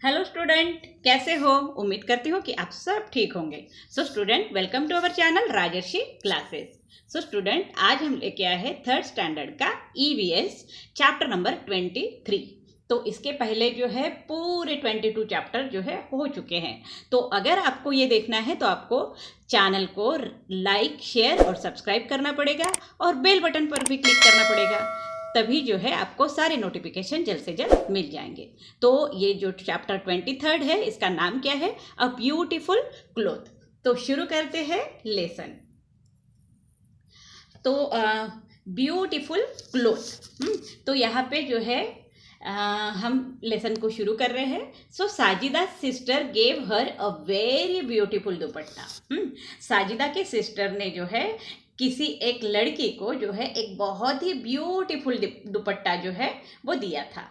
Hello student, कैसे हो? उम्मीद करती हूँ कि आप सब ठीक होंगे। So student, welcome to our channel Rajarshi classes. So student, आज हम लेके आए हैं थर्ड स्टैंडर्ड का ईवीएस चैप्टर नंबर 23। तो इसके पहले जो है पूरे 22 चैप्टर जो है हो चुके हैं। तो अगर आपको ये देखना है तो आपको चैनल को लाइक, शेयर और सब्सक्राइब करना पड़ेगा और बेल बटन पर भी क्लिक करना पड़ेगा, तभी जो है आपको सारे नोटिफिकेशन जल्द से जल्द मिल जाएंगे। तो ये जो चैप्टर 23 है, इसका नाम क्या है? A beautiful cloth. तो शुरू करते हैं लेसन। तो ब्यूटीफुल क्लोथ, तो यहाँ पे जो है हम लेसन को शुरू कर रहे हैं। So Sajida sister gave her a very beautiful dupatta. Sajida के सिस्टर ने जो है किसी एक लड़की को जो है एक बहुत ही ब्यूटीफुल दुपट्टा जो है वो दिया था।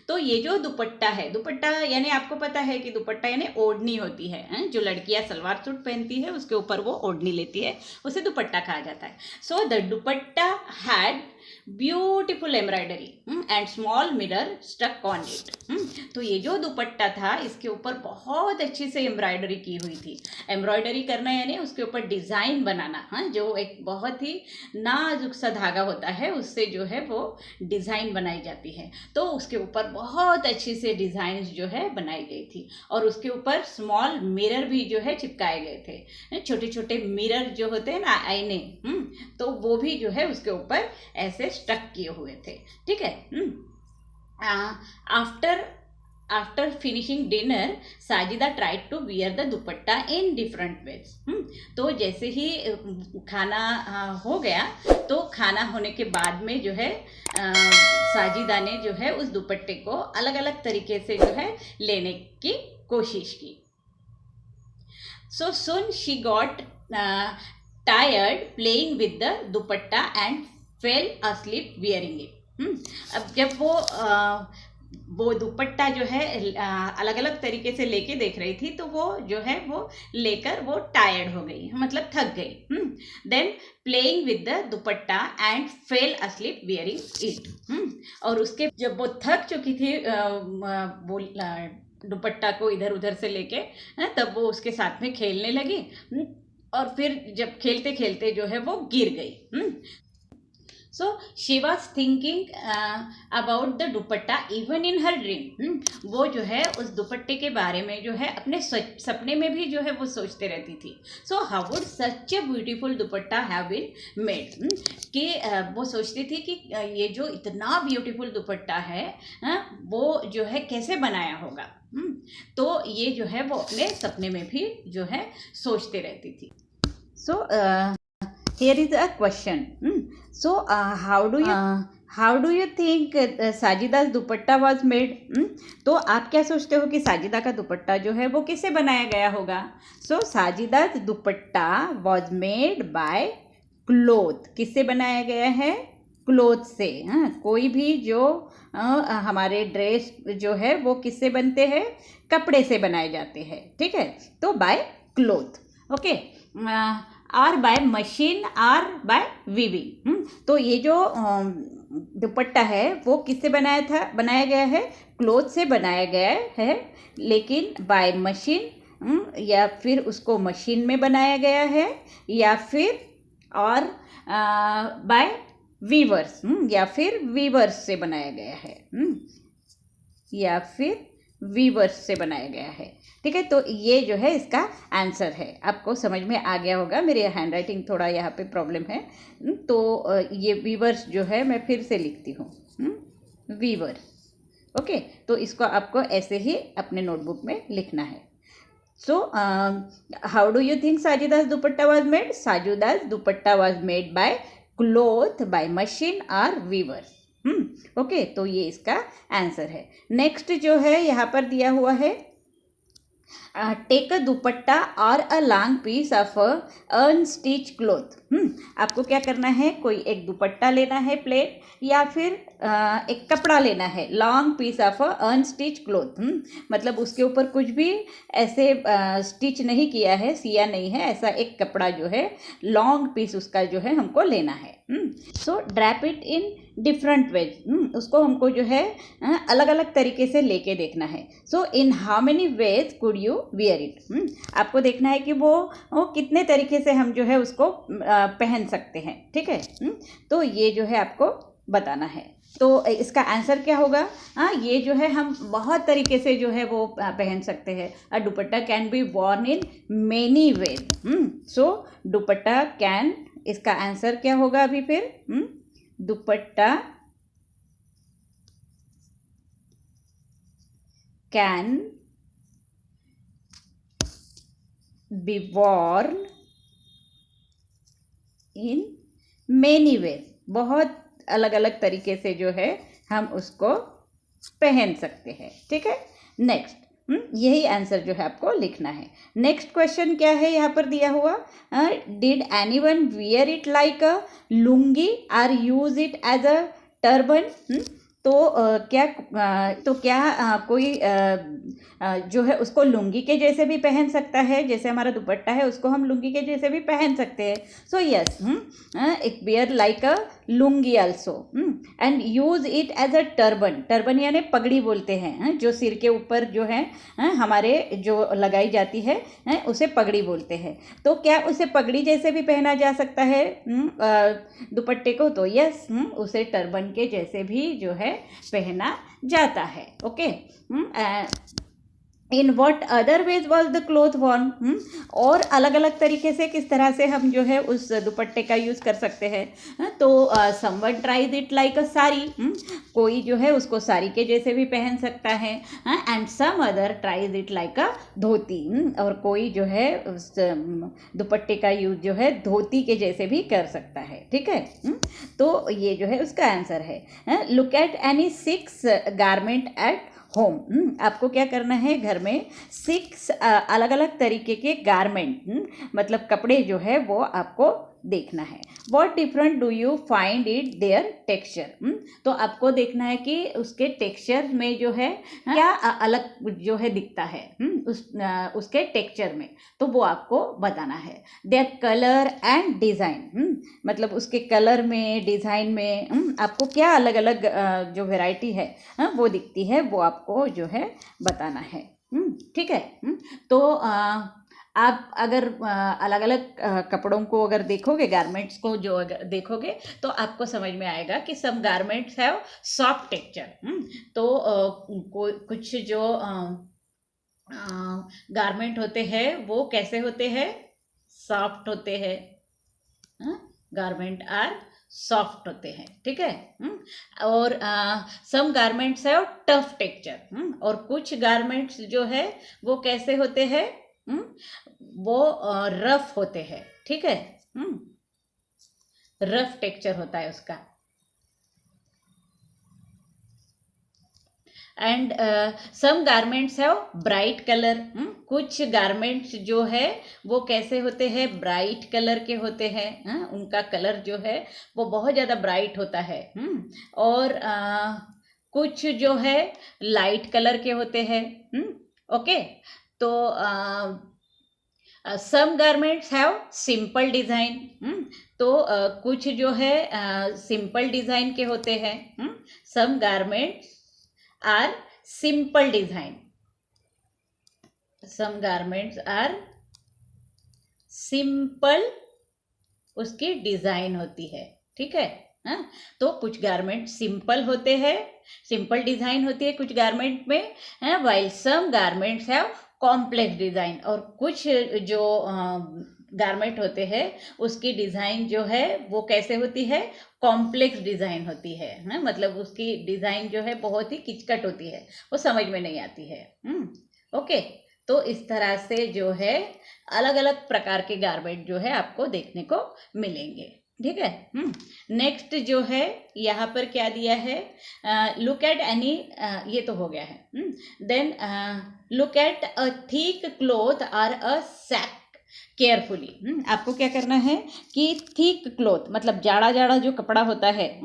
तो ये जो दुपट्टा है, दुपट्टा यानी आपको पता है कि दुपट्टा यानी ओढ़नी होती है। जो लड़कियां सलवार सूट पहनती है उसके ऊपर वो ओढ़नी लेती है, उसे दुपट्टा कहा जाता है। So the dupatta had beautiful embroidery and small mirror stuck on it. तो ये जो दुपट्टा था इसके ऊपर बहुत अच्छी से एम्ब्रॉयडरी की हुई थी। एम्ब्रॉयडरी करना यानी उसके ऊपर डिज़ाइन बनाना, जो एक बहुत ही नाजुक सा धागा होता है उससे जो है वो डिज़ाइन बनाई जाती है। तो उसके ऊपर बहुत अच्छी से डिज़ाइन जो है बनाई गई थी और उसके ऊपर स्मॉल मिरर भी जो है चिपकाए गए थे। छोटे छोटे मिरर जो होते हैं ना, आईने, तो वो भी जो है उसके ऊपर ऐसे स्टक किए हुए थे। ठीक है। After finishing dinner Sajida tried to wear the dupatta in different ways. तो जैसे ही खाना हो गया, तो खाना होने के बाद में जो है साजिदा ने जो है उस दुपट्टे को अलग अलग तरीके से जो है लेने की कोशिश की। So soon she got tired playing with the dupatta and fell asleep wearing it। अब जब वो दुपट्टा जो है अलग अलग तरीके से लेके देख रही थी, तो वो जो है वो लेकर वो टायर्ड हो गई, मतलब थक गई। Than playing with the dupatta and fail asleep wearing it. और उसके जब वो थक चुकी थी वो दुपट्टा को इधर उधर से लेके, तब वो उसके साथ में खेलने लगी और फिर जब खेलते खेलते जो है वो गिर गई। So she was thinking about the dupatta even in her dream. वो जो है उस दुपट्टे के बारे में जो है अपने सपने में भी जो है वो सोचते रहती थी। So how would such a beautiful dupatta have been made, कि वो सोचती थी कि ये जो इतना ब्यूटीफुल दुपट्टा है वो जो है कैसे बनाया होगा। तो ये जो है वो अपने सपने में भी जो है सोचते रहती थी। सो here is a question. So how do you think साजिदा's dupatta was made? तो आप क्या सोचते हो कि साजिदा का दुपट्टा जो है वो किससे बनाया गया होगा? So साजिदा's dupatta was made by cloth। किससे बनाया गया है? क्लोथ से। कोई भी जो हमारे ड्रेस जो है वो किससे बनते हैं? कपड़े से बनाए जाते हैं। ठीक है, तो by cloth. Okay, or by machine, or by weaving. तो ये जो दुपट्टा है वो किससे बनाया गया है? क्लोथ से बनाया गया है, लेकिन बाय मशीन या फिर उसको मशीन में बनाया गया है, या फिर और बाय वीवर्स, या फिर वीवर्स से बनाया गया है, या फिर वीवर्स से बनाया गया है। ठीक है, तो ये जो है इसका आंसर है। आपको समझ में आ गया होगा। मेरी हैंडराइटिंग थोड़ा यहाँ पे प्रॉब्लम है, तो ये वीवर्स जो है मैं फिर से लिखती हूँ, वीवर्स। ओके, तो इसको आपको ऐसे ही अपने नोटबुक में लिखना है। So how do you think Sajida's dupatta was made? Sajida's dupatta was made by cloth, by machine और वीवर्स। ओके, तो ये इसका आंसर है। नेक्स्ट जो है यहाँ पर दिया हुआ है, टेक अ दुपट्टा और a long piece of unstitch cloth. आपको क्या करना है? कोई एक दुपट्टा लेना है प्लेन, या फिर एक कपड़ा लेना है, long piece of a unstitch cloth, मतलब उसके ऊपर कुछ भी ऐसे स्टिच नहीं किया है, सिया नहीं है, ऐसा एक कपड़ा जो है लॉन्ग पीस उसका जो है हमको लेना है। सो ड्रैप इट इन डिफरेंट वेज, उसको हमको जो है अलग अलग तरीके से लेके देखना है। So in how many ways could you wear it, आपको देखना है कि वो कितने तरीके से हम जो है उसको पहन सकते हैं, ठीक है। तो ये जो है आपको बताना है। तो इसका आंसर क्या होगा? ये जो है हम बहुत तरीके से जो है वो पहन सकते हैं। A dupatta can be worn in many ways. So dupatta can, इसका आंसर क्या होगा अभी फिर? Dupatta can be worn in many ways, बहुत अलग अलग तरीके से जो है हम उसको पहन सकते हैं, ठीक है। नेक्स्ट, यही आंसर जो है आपको लिखना है। नेक्स्ट क्वेश्चन क्या है यहाँ पर दिया हुआ? Did anyone wear it like a lungi और use it as a turban? तो क्या कोई जो है उसको लुंगी के जैसे भी पहन सकता है, जैसे हमारा दुपट्टा है उसको हम लुंगी के जैसे भी पहन सकते हैं। So yes, it wear like a lungi also and use it as a turban. Turban यानी पगड़ी बोलते हैं, जो सिर के ऊपर जो है हमारे जो लगाई जाती है उसे पगड़ी बोलते हैं। तो क्या उसे पगड़ी जैसे भी पहना जा सकता है दुपट्टे को? तो यस, उसे टर्बन के जैसे भी जो है पहना जाता है। Okay, in what other ways was the cloth worn? और अलग अलग तरीके से किस तरह से हम जो है उस दुपट्टे का यूज़ कर सकते हैं। तो समवन ट्राइज इट लाइक अ साड़ी, कोई जो है उसको साड़ी के जैसे भी पहन सकता है। And some other tries it like a dhoti, और कोई जो है उस दुपट्टे का यूज जो है धोती के जैसे भी कर सकता है, ठीक है। तो ये जो है उसका आंसर है। Look at any 6 garment at home, आपको क्या करना है, घर में 6 अलग अलग तरीके के गारमेंट मतलब कपड़े जो है वो आपको देखना है। What different do you find it there texture? तो आपको देखना है कि उसके टेक्सचर में जो है क्या अलग जो है दिखता है उसके टेक्सचर में, तो वो आपको बताना है। देयर कलर एंड डिज़ाइन, मतलब उसके कलर में, डिज़ाइन में आपको क्या अलग अलग जो वैरायटी है वो दिखती है, वो आपको जो है बताना है, ठीक है। तो आप अगर अलग अलग कपड़ों को अगर देखोगे, गारमेंट्स को जो अगर देखोगे, तो आपको समझ में आएगा कि सम गारमेंट्स हैव सॉफ्ट टेक्सचर। तो कुछ जो गारमेंट होते हैं वो कैसे होते हैं? सॉफ्ट होते हैं, गारमेंट आर सॉफ्ट होते हैं, ठीक है। और सम गारमेंट्स है टफ टेक्सचर, और कुछ गारमेंट्स जो है वो कैसे होते हैं? वो रफ होते हैं, ठीक है। रफ टेक्सचर होता है उसका। एंड सम गारमेंट्स है ब्राइट कलर, कुछ गारमेंट्स जो है वो कैसे होते हैं? ब्राइट कलर के होते हैं, उनका कलर जो है वो बहुत ज़्यादा ब्राइट होता है। और कुछ जो है लाइट कलर के होते हैं। ओके, तो some garments have simple design, तो कुछ जो है सिंपल डिज़ाइन के होते हैं। Some garments are simple design, some garments are simple उसकी डिज़ाइन होती है, ठीक है। तो कुछ गारमेंट सिंपल होते हैं, सिंपल डिज़ाइन होती है कुछ गारमेंट में, while some garments have complex design, और कुछ जो गारमेंट होते हैं उसकी डिज़ाइन जो है वो कैसे होती है? कॉम्प्लेक्स डिज़ाइन होती है, मतलब उसकी डिज़ाइन जो है बहुत ही किचकट होती है, वो समझ में नहीं आती है। ओके, तो इस तरह से जो है अलग अलग प्रकार के गारमेंट जो है आपको देखने को मिलेंगे, ठीक है। नेक्स्ट जो है यहाँ पर क्या दिया है? लुक एट एनी, ये तो हो गया है। Then look at a thick cloth और अ सैक केयरफुली। आपको क्या करना है कि थिक क्लोथ मतलब जाड़ा जाड़ा जो कपड़ा होता है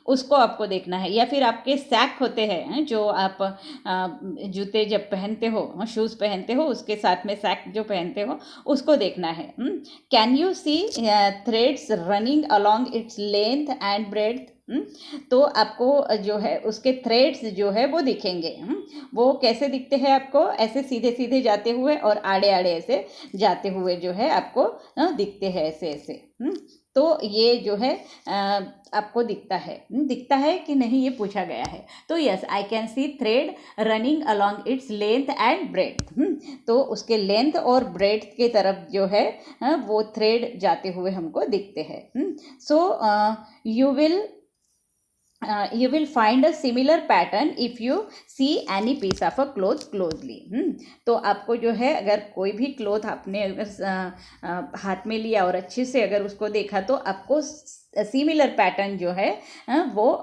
उसको आपको देखना है, या फिर आपके सैक होते हैं जो आप जूते जब पहनते हो, शूज़ पहनते हो, उसके साथ में सैक जो पहनते हो उसको देखना है। Can you see threads running along its length and breadth. तो आपको जो है उसके थ्रेड्स जो है वो दिखेंगे। वो कैसे दिखते हैं आपको? ऐसे सीधे सीधे जाते हुए और आड़े आड़े ऐसे जाते हुए जो है आपको दिखते हैं, ऐसे ऐसे। तो ये जो है आपको दिखता है कि नहीं, ये पूछा गया है। तो yes, I can see thread running along its length and breadth. तो उसके लेंथ और ब्रेड्थ के तरफ जो है वो थ्रेड जाते हुए हमको दिखते हैं। सो you will find a similar pattern if you see any piece of a cloth closely। तो आपको जो है अगर कोई भी क्लोथ आपने अगर हाथ में लिया और अच्छे से अगर उसको देखा तो आपको सिमिलर पैटर्न जो है वो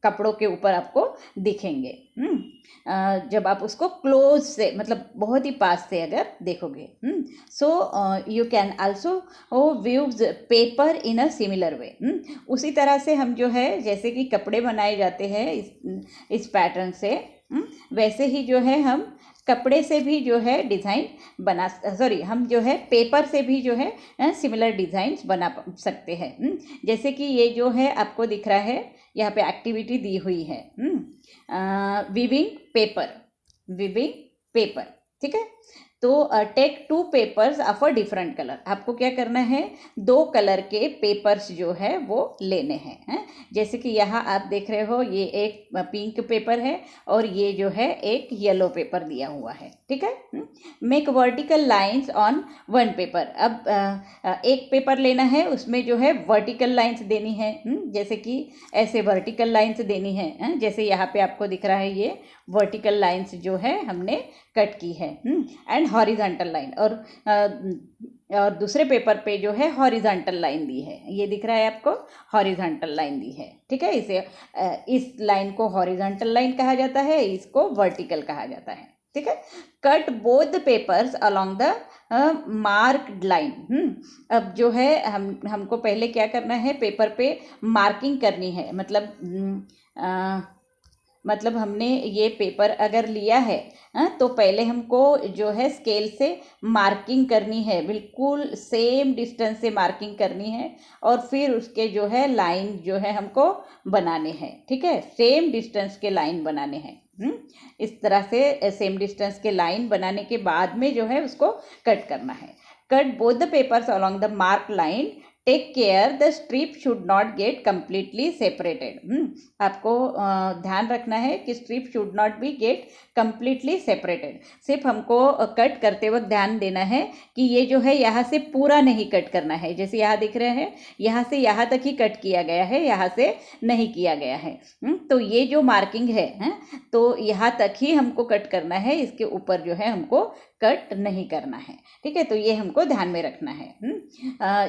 कपड़ों के ऊपर आपको दिखेंगे जब आप उसको क्लोज से मतलब बहुत ही पास से अगर देखोगे। So you can also view paper in a similar way. उसी तरह से हम जो है जैसे कि कपड़े बनाए जाते हैं इस पैटर्न से, वैसे ही जो है हम कपड़े से भी जो है डिज़ाइन हम जो है पेपर से भी जो है सिमिलर डिज़ाइंस बना सकते हैं। जैसे कि ये जो है आपको दिख रहा है, यहाँ पे एक्टिविटी दी हुई है वीविंग पेपर। ठीक है, तो take 2 papers of a different colour. आपको क्या करना है, 2 कलर के पेपर्स जो है वो लेने हैं। जैसे कि यहाँ आप देख रहे हो ये एक पिंक पेपर है और ये जो है एक येलो पेपर दिया हुआ है। ठीक है, make vertical lines on 1 paper. अब एक पेपर लेना है, उसमें जो है वर्टिकल लाइंस देनी है। जैसे कि ऐसे वर्टिकल लाइंस देनी है, जैसे यहाँ पे आपको दिख रहा है ये वर्टिकल लाइंस जो है हमने कट की है। एंड हॉरिजॉन्टल लाइन और दूसरे पेपर पे जो है हॉरिजॉन्टल लाइन दी है, ये दिख रहा है आपको, हॉरिजॉन्टल लाइन दी है। ठीक है, इस लाइन को हॉरिजॉन्टल लाइन कहा जाता है, इसको वर्टिकल कहा जाता है। ठीक है, cut both the papers along the marked line. अब जो है हमको पहले क्या करना है, पेपर पे मार्किंग करनी है। मतलब हमने ये पेपर अगर लिया है तो पहले हमको जो है स्केल से मार्किंग करनी है, बिल्कुल सेम डिस्टेंस से मार्किंग करनी है और फिर उसके जो है लाइन जो है हमको बनाने हैं। ठीक है, सेम डिस्टेंस के लाइन बनाने हैं। इस तरह से सेम डिस्टेंस के लाइन बनाने के बाद में जो है उसको कट करना है। Cut both the papers along the mark line, take care the strip should not get completely separated. आपको ध्यान रखना है कि strip should not be get completely separated. सिर्फ हमको कट करते वक्त ध्यान देना है कि ये जो है यहाँ से पूरा नहीं कट करना है। जैसे यहाँ दिख रहे हैं, यहाँ से यहाँ तक ही कट किया गया है, यहाँ से नहीं किया गया है। तो ये जो मार्किंग है तो यहाँ तक ही हमको कट करना है, इसके ऊपर जो है हमको कट नहीं करना है। ठीक है, तो ये हमको ध्यान में रखना है।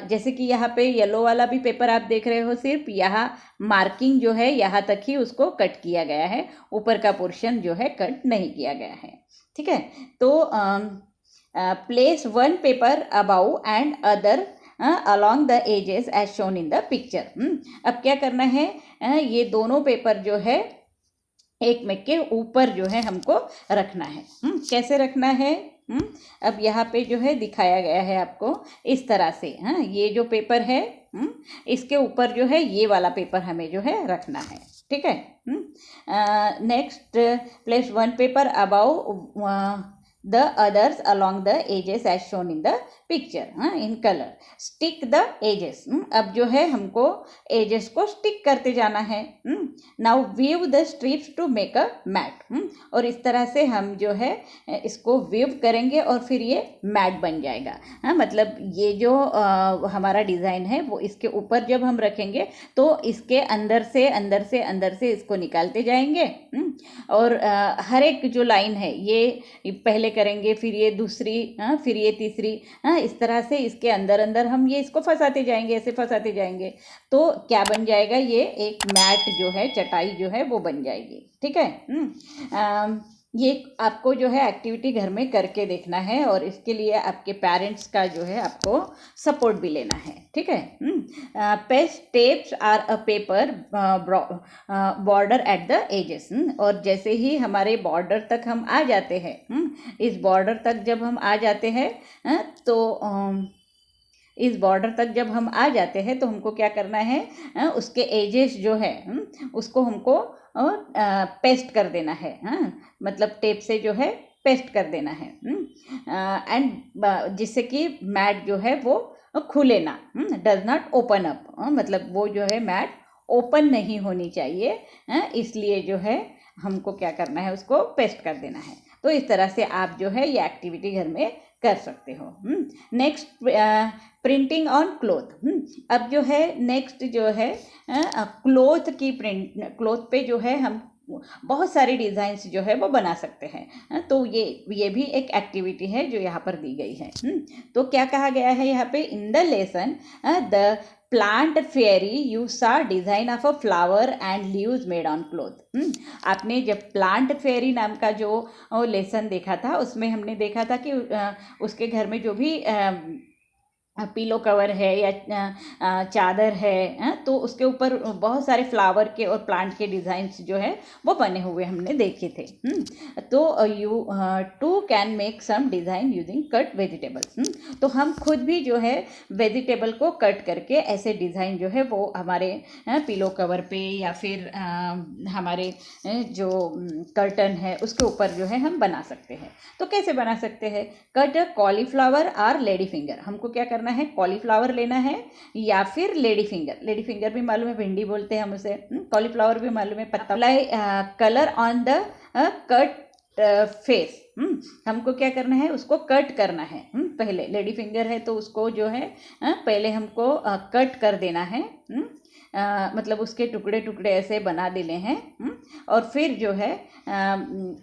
जैसे कि यहाँ पे येलो वाला भी पेपर आप देख रहे हो, सिर्फ यहाँ मार्किंग जो है यहाँ तक ही उसको कट किया गया है, ऊपर का पोर्शन जो है कट नहीं किया गया है। ठीक है, तो place 1 paper about and other along the edges as shown in the picture। अब क्या करना है, ये दोनों पेपर जो है एक में के ऊपर जो है हमको रखना है। कैसे रखना है, अब यहाँ पे जो है दिखाया गया है आपको इस तरह से। ये जो पेपर है इसके ऊपर जो है ये वाला पेपर हमें जो है रखना है। ठीक है, next place 1 paper about the others along the edges as shown in the picture in color। stick the edges। अब जो है हमको edges को stick करते जाना है। now weave the strips to make a mat। और इस तरह से हम जो है इसको weave करेंगे और फिर ये mat बन जाएगा। मतलब ये जो हमारा डिज़ाइन है वो इसके ऊपर जब हम रखेंगे तो इसके अंदर से इसको निकालते जाएंगे और हर एक जो लाइन है ये पहले करेंगे, फिर ये दूसरी, फिर ये तीसरी, इस तरह से इसके अंदर हम ये इसको फंसाते जाएंगे, ऐसे फंसाते जाएंगे तो क्या बन जाएगा, ये एक मैट जो है, चटाई जो है वो बन जाएगी। ठीक है, ये आपको जो है एक्टिविटी घर में करके देखना है और इसके लिए आपके पेरेंट्स का जो है आपको सपोर्ट भी लेना है, ठीक है। Paste tapes or a paper border at the edges. और जैसे ही हमारे बॉर्डर तक हम आ जाते हैं, इस बॉर्डर तक जब हम आ जाते हैं तो इस बॉर्डर तक जब हम आ जाते हैं तो हमको क्या करना है, उसके एजेस जो है उसको हमको पेस्ट कर देना है, मतलब टेप से जो है पेस्ट कर देना है, एंड जिससे कि मैट जो है वो खुले ना, डज नॉट ओपन अप, मतलब वो जो है मैट ओपन नहीं होनी चाहिए, इसलिए जो है हमको क्या करना है, उसको पेस्ट कर देना है। तो इस तरह से आप जो है ये एक्टिविटी घर में कर सकते हो। Next printing on cloth. अब जो है नेक्स्ट जो है क्लोथ की प्रिंट, क्लोथ पे जो है हम बहुत सारी डिज़ाइंस जो है वो बना सकते हैं। तो ये भी एक एक्टिविटी है जो यहाँ पर दी गई है। तो क्या कहा गया है यहाँ पे, in the lesson the plant fairy you saw design of a flower and leaves made on cloth. आपने जब प्लांट फेयरी नाम का जो लेसन देखा था उसमें हमने देखा था कि उसके घर में जो भी पिलो कवर है या चादर है, तो उसके ऊपर बहुत सारे फ्लावर के और प्लांट के डिज़ाइंस जो है वो बने हुए हमने देखे थे। तो you too can make some design using cut vegetables. तो हम खुद भी जो है वेजिटेबल को कट करके ऐसे डिज़ाइन जो है वो हमारे पिलो कवर पे या फिर हमारे जो कर्टन है उसके ऊपर जो है हम बना सकते हैं। तो कैसे बना सकते हैं, कट कॉलीफ्लावर और लेडी फिंगर। हमको क्या करना है, कॉलीफ्लावर लेना है या फिर लेडी फिंगर। लेडी फिंगर भी मालूम है, भिंडी बोलते हैं हम उसे, कॉलीफ्लावर भी मालूम है, पत्ता। Apply colour on the cut face. हमको क्या करना है, उसको कट करना है। पहले लेडी फिंगर है तो उसको जो है पहले हमको कट कर देना है, मतलब उसके टुकड़े टुकड़े ऐसे बना देने हैं, और फिर जो है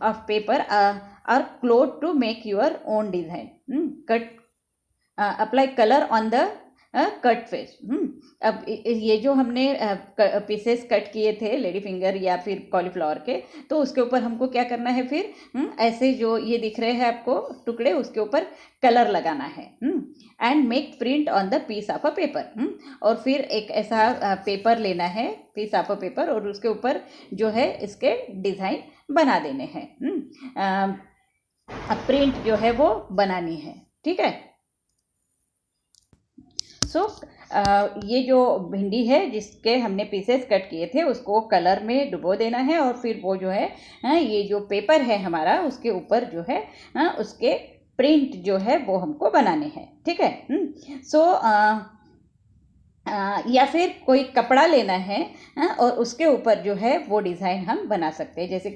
ऑफ पेपर और cloth to make your own design. Cut apply colour on the cut face. अब ये जो हमने पीसेस कट किए थे लेडी फिंगर या फिर कॉलीफ्लावर के, तो उसके ऊपर हमको क्या करना है, फिर ऐसे जो ये दिख रहे हैं आपको टुकड़े, उसके ऊपर कलर लगाना है, and make print on the piece of a paper. और फिर एक ऐसा पेपर लेना है, पीस ऑफ अ पेपर, और उसके ऊपर जो है इसके डिज़ाइन बना देने हैं, प्रिंट जो है वो बनानी है, ठीक है। सो ये जो भिंडी है जिसके हमने पीसेस कट किए थे उसको कलर में डुबो देना है, और फिर वो जो है ये जो पेपर है हमारा उसके ऊपर जो है उसके प्रिंट जो है वो हमको बनाने हैं, ठीक है। सो या फिर कोई कपड़ा लेना है और उसके ऊपर जो है वो डिज़ाइन हम बना सकते हैं। जैसे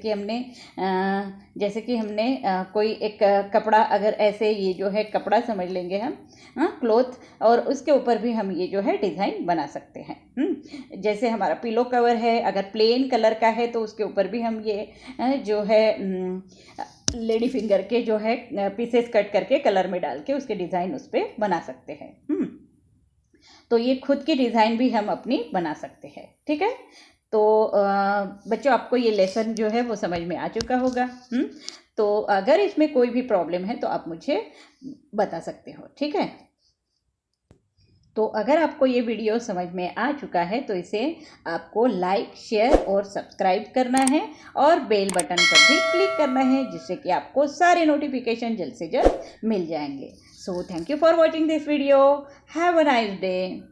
कि हमने कोई एक कपड़ा, अगर ऐसे ये जो है कपड़ा समझ लेंगे हम, क्लॉथ, और उसके ऊपर भी हम ये जो है डिज़ाइन बना सकते हैं। जैसे हमारा पिलो कवर है, अगर प्लेन कलर का है तो उसके ऊपर भी हम ये जो है लेडी फिंगर के जो है पीसेस कट करके कलर में डाल के उसके डिज़ाइन उस पर बना सकते हैं। तो ये खुद की डिज़ाइन भी हम अपनी बना सकते हैं, ठीक है। तो बच्चों, आपको ये लेसन जो है वो समझ में आ चुका होगा। तो अगर इसमें कोई भी प्रॉब्लम है तो आप मुझे बता सकते हो, ठीक है। तो अगर आपको ये वीडियो समझ में आ चुका है तो इसे आपको लाइक, शेयर और सब्सक्राइब करना है, और बेल बटन पर भी क्लिक करना है, जिससे कि आपको सारे नोटिफिकेशन जल्द से जल्द मिल जाएंगे। So thank you for watching this video. Have a nice day.